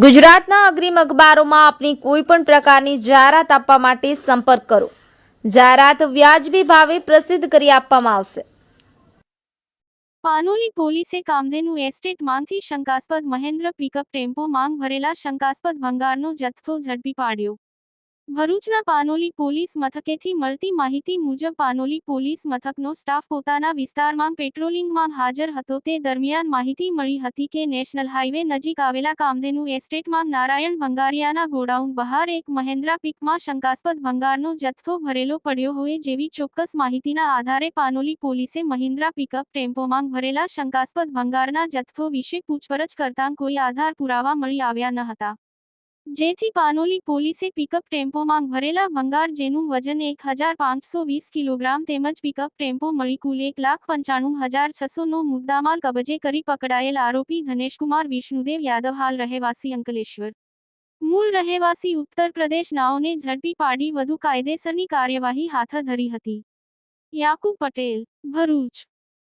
ગુજરાતના અગ્રીમ અખબારોમાં આપની કોઈ પણ પ્રકારની જાહેરાત આપવા માટે સંપર્ક કરો. જાહેરાત વ્યાજબી ભાવે પ્રસિદ્ધ કરી આપવામાં આવશે. પાનોલી પોલીસે કામધેનુ એસ્ટેટ માંથી શંકાસ્પદ મહેન્દ્ર પિકઅપ ટેમ્પો માંગ ભરેલા શંકાસ્પદ ભંગારનો જથ્થો ઝડપી પાડ્યો. ભરૂચના પાનોલી પોલીસ મથકેથી મળતી માહિતી મુજબ પાનોલી પોલીસ મથકનો સ્ટાફ પોતાના વિસ્તારમાં પેટ્રોલિંગમાં હાજર હતો તે દરમિયાન માહિતી મળી હતી કે નેશનલ હાઈવે નજીક આવેલા કામધેનુ એસ્ટેટમાં નારાયણ ભંગારિયાના ગોડાઉન બહાર એક મહેન્દ્રા પિકમાં શંકાસ્પદ ભંગારનો જથ્થો ભરેલો પડ્યો હોય જેવી ચોક્કસ માહિતીના આધારે પાનોલી પોલીસે મહિન્દ્રા પિકઅપ ટેમ્પોમાં ભરેલા શંકાસ્પદ ભંગારના જથ્થો વિશે પૂછપરછ કરતાં કોઈ આધાર પુરાવા મળી આવ્યા ન હતા. જેથી પાનોલી પોલીસે પિકઅપ ટેમ્પોમાં ભરેલા ભંગાર જેનું વજન 1520 કિલોગ્રામ તેમજ પિકઅપ ટેમ્પો મળી કુલ 1,95,600 નો મુદ્દામાલ કબજે કરી પકડાયેલ આરોપી ધનેશકુમાર વિષ્ણુદેવ યાદવ હાલ રહેવાસી અંકલેશ્વર, મૂળ રહેવાસી ઉત્તર પ્રદેશ નાઓને ઝડપી પાડી વધુ કાયદેસરની કાર્યવાહી હાથ ધરી હતી. યાકુબ પટેલ, ભરૂચ.